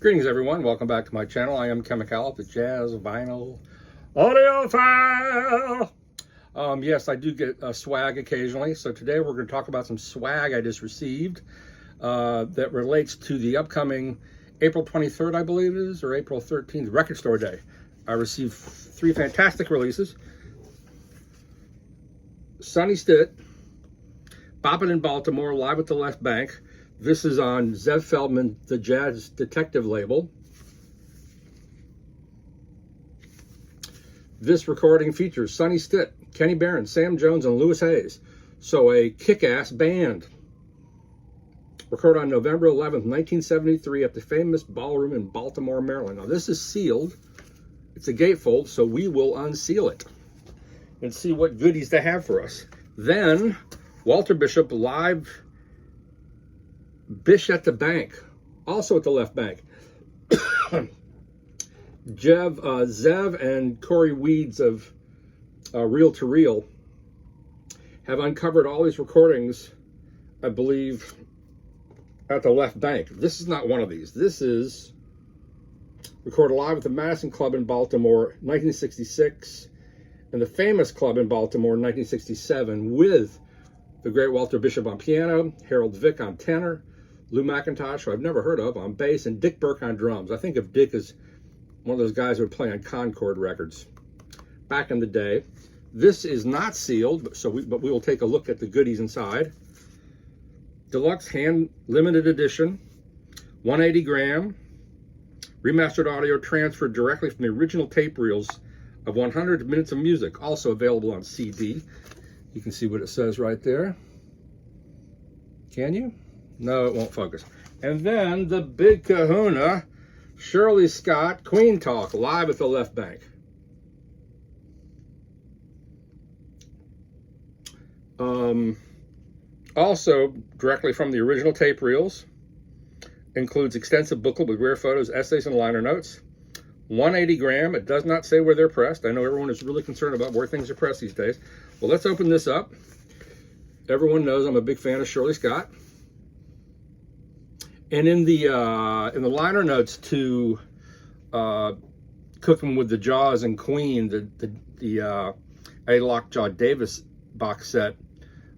Greetings, everyone. Welcome back to my channel. I am Chemical, the Jazz Vinyl Audiophile. Yes, I do get swag occasionally. So today we're going to talk about some swag I just received that relates to the upcoming April 23rd, I believe it is, or April 13th, Record Store Day. I received 3 fantastic releases. Sonny Stitt, Boppin' in Baltimore, live at the Left Bank. This is on Zev Feldman, the Jazz Detective label. This recording features Sonny Stitt, Kenny Barron, Sam Jones, and Louis Hayes. So a kick-ass band. Recorded on November 11th, 1973 at the famous ballroom in Baltimore, Maryland. Now this is sealed. It's a gatefold, so we will unseal it and see what goodies they have for us. Then, Walter Bishop live Bish at the Bank, also at the Left Bank. Zev and Corey Weeds of Reel to Reel have uncovered all these recordings, I believe, at the Left Bank. This is not one of these. This is recorded live at the Madison Club in Baltimore, 1966, and the famous club in Baltimore, 1967, with the great Walter Bishop on piano, Harold Vick on tenor, Lou McIntosh, who I've never heard of, on bass, and Dick Burke on drums. I think of Dick as one of those guys who would play on Concord records back in the day. This is not sealed, but we will take a look at the goodies inside. Deluxe hand limited edition, 180 gram, remastered audio transferred directly from the original tape reels of 100 minutes of music, also available on CD. You can see what it says right there. Can you? No, it won't focus. And then the big kahuna, Shirley Scott, Queen Talk, live at the Left Bank. Also, directly from the original tape reels, includes extensive booklet with rare photos, essays, and liner notes. 180 gram. It does not say where they're pressed. I know everyone is really concerned about where things are pressed these days. Well, let's open this up. Everyone knows I'm a big fan of Shirley Scott. And in the liner notes to Cooking with the Jaws and Queen, the A. Lockjaw Davis box set,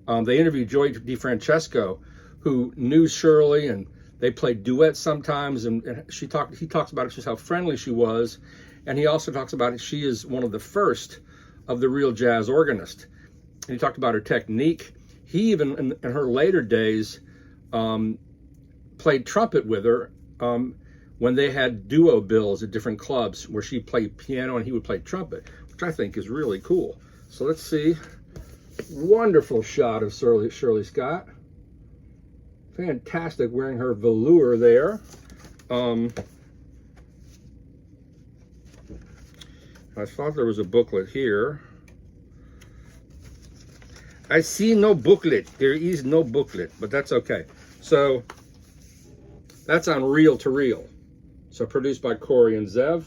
they interviewed Joey DeFrancesco, who knew Shirley, and they played duets sometimes. And he talks about just how friendly she was, and he also talks about it. She is one of the first of the real jazz organists. And he talked about her technique. He even in her later days played trumpet with her when they had duo bills at different clubs where she played piano and he would play trumpet, which I think is really cool. So let's see. Wonderful shot of Shirley Scott. Fantastic, wearing her velour there. I thought there was a booklet here. I see no booklet. There is no booklet, but that's okay. So that's on Reel to Reel. So produced by Corey and Zev.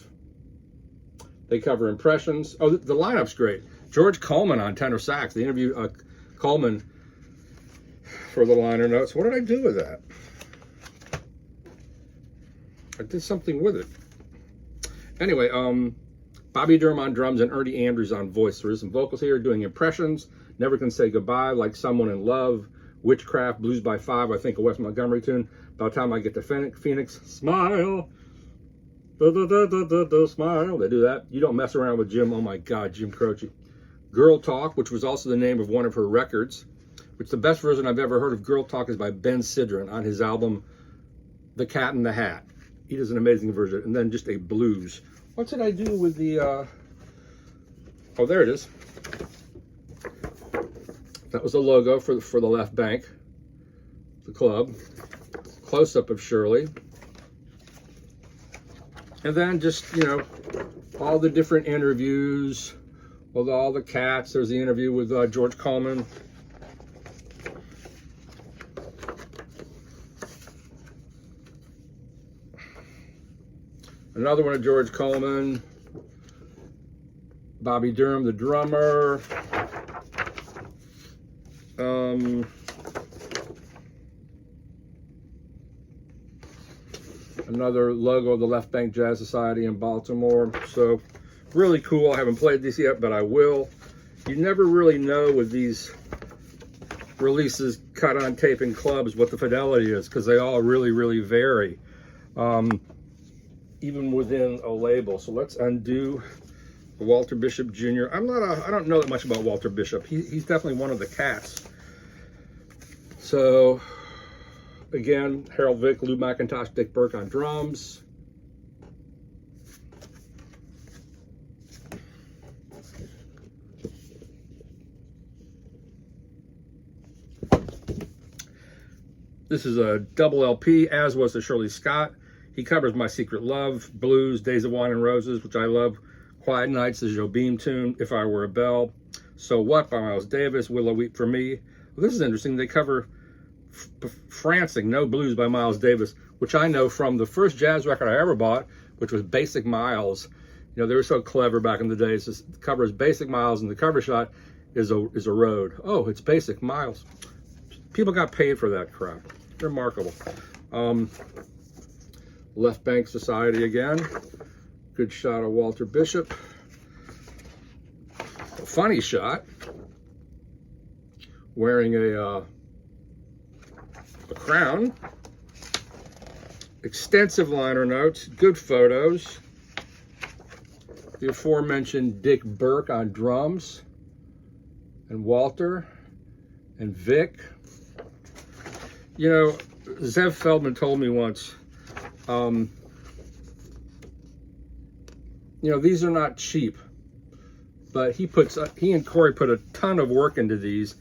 They cover impressions. Oh, the lineup's great. George Coleman on tenor sax. They interviewed Coleman for the liner notes. What did I do with that? I did something with it. Anyway, Bobby Durham on drums and Ernie Andrews on voice. There is some vocals here doing impressions. Never Can Say Goodbye, Like Someone in Love, Witchcraft, Blues by 5, I think a Wes Montgomery tune. By the time I get to Phoenix, Smile, smile. They do that. You Don't Mess Around with Jim. Oh my God, Jim Croce. Girl Talk, which was also the name of one of her records, which the best version I've ever heard of Girl Talk is by Ben Sidran on his album, The Cat in the Hat. He does an amazing version. And then just a blues. What did I do with the, oh, there it is. That was the logo for the Left Bank, the club. Close-up of Shirley. And then just, you know, all the different interviews with all the cats. There's the interview with George Coleman. Another one of George Coleman. Bobby Durham, the drummer. Another logo of the Left Bank Jazz Society in Baltimore. So really cool. I haven't played these yet, but I will. You never really know with these releases cut on tape in clubs what the fidelity is, because they all really vary, even within a label. So let's undo Walter Bishop Jr. I don't know that much about Walter Bishop. He's definitely one of the cats. So again, Harold Vick, Lou McIntosh, Dick Burke on drums. This is a double LP, as was the Shirley Scott. He covers My Secret Love, Blues, Days of Wine and Roses, which I love, Quiet Nights, the Jobim tune, If I Were a Bell, So What by Miles Davis, Willow Weep for Me. Well, this is interesting. They cover Francing, No Blues by Miles Davis, which I know from the first jazz record I ever bought, which was Basic Miles. You know, they were so clever back in the days. This covers Basic Miles, and the cover shot is a road. Oh, it's Basic Miles. People got paid for that crap. Remarkable. Left Bank Society again. Good shot of Walter Bishop. A funny shot. Wearing a crown. Extensive liner notes. Good photos. The aforementioned Dick Burke on drums. And Walter. And Vick. You know, Zev Feldman told me once, you know, these are not cheap, but he and Corey put a ton of work into these,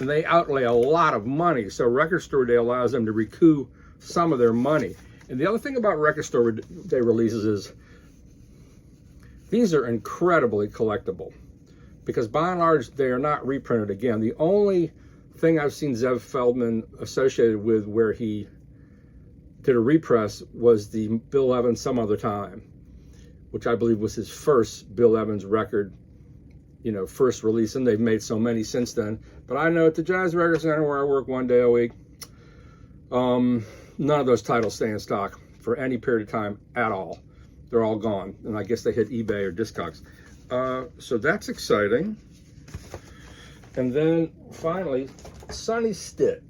and they outlay a lot of money. So Record Store Day allows them to recoup some of their money. And the other thing about Record Store Day releases is these are incredibly collectible, because by and large, they are not reprinted again. The only thing I've seen Zev Feldman associated with where he did a repress was the Bill Evans Some Other Time, which I believe was his first Bill Evans record, you know, first release, and they've made so many since then. But I know at the Jazz Record Center, where I work one day a week, none of those titles stay in stock for any period of time at all. They're all gone, and I guess they hit eBay or Discogs. So that's exciting. And then finally, Sonny Stitt,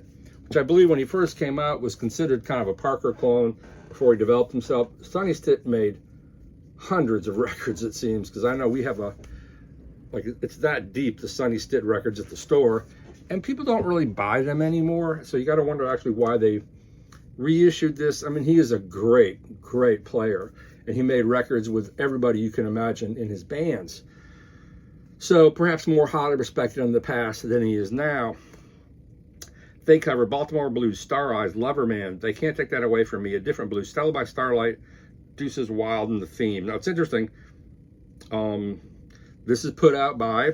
which I believe when he first came out was considered kind of a Parker clone before he developed himself. Sonny Stitt made hundreds of records, it seems, because I know we have it's that deep, the Sonny Stitt records at the store, and people don't really buy them anymore. So you got to wonder actually why they reissued this. I mean, he is a great player, and he made records with everybody you can imagine in his bands. So perhaps more highly respected in the past than he is now. They cover Baltimore Blues, Star Eyes, Loverman, They Can't Take That Away From Me, A Different Blues, Stella by Starlight, Deuces Wild, and The Theme. Now it's interesting. This is put out by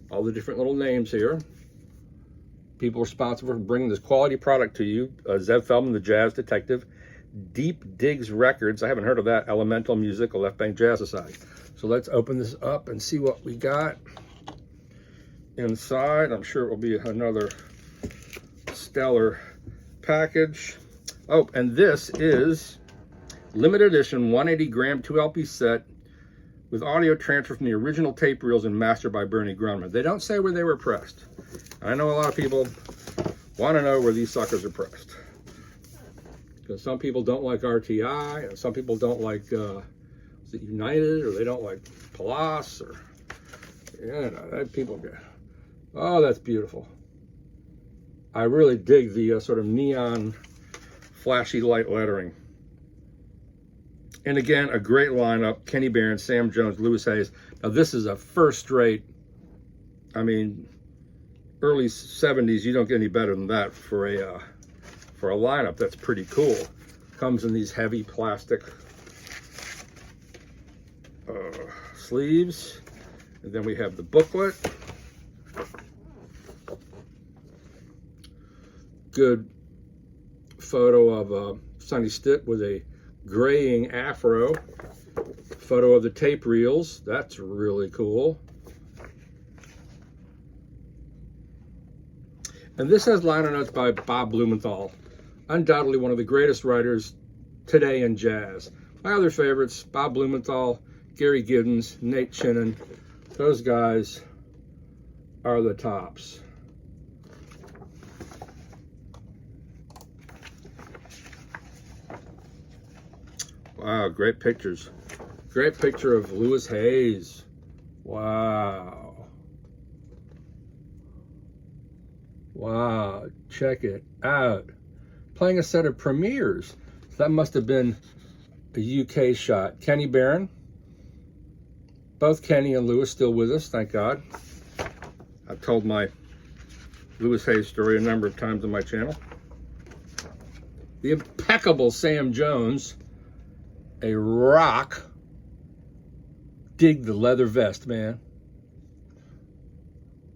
all the different little names here. People responsible for bringing this quality product to you. Zev Feldman, the Jazz Detective. Deep Digs Records. I haven't heard of that. Elemental Music, a Left Bank Jazz Society. So let's open this up and see what we got inside. I'm sure it will be another stellar package. Oh, and this is limited edition 180 gram 2 LP set with audio transfer from the original tape reels and mastered by Bernie Grunman. They don't say where they were pressed. I know a lot of people want to know where these suckers are pressed, because some people don't like RTI, and some people don't like is it United, or they don't like Palace, or people get. Oh, that's beautiful. I really dig the sort of neon, flashy light lettering. And again, a great lineup: Kenny Barron, Sam Jones, Louis Hayes. Now this is a first-rate. I mean, early 70s. You don't get any better than that for a lineup. That's pretty cool. Comes in these heavy plastic sleeves, and then we have the booklet. Good photo of Sonny Stitt with a graying afro. Photo of the tape reels. That's really cool. And this has liner notes by Bob Blumenthal, undoubtedly one of the greatest writers today in jazz. My other favorites, Bob Blumenthal, Gary Giddens, Nate Chinnon. Those guys are the tops. Wow, great pictures. Great picture of Louis Hayes. Wow. Wow, check it out. Playing a set of premieres. That must have been a UK shot. Kenny Barron. Both Kenny and Louis still with us, thank God. I've told my Louis Hayes story a number of times on my channel. The impeccable Sam Jones. A rock. Dig the leather vest, man.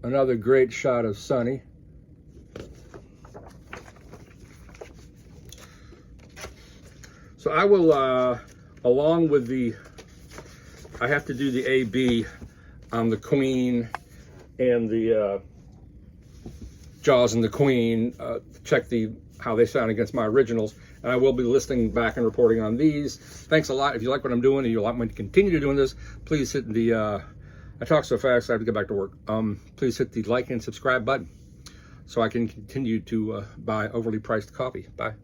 Another great shot of Sonny. So I will, along with the, I have to do the A-B on the Queen and the Jaws and the Queen, check how they sound against my originals. And I will be listening back and reporting on these. Thanks a lot. If you like what I'm doing and you like me to continue doing this, please hit the, I talk so fast I have to get back to work. Please hit the like and subscribe button so I can continue to buy overly priced coffee. Bye.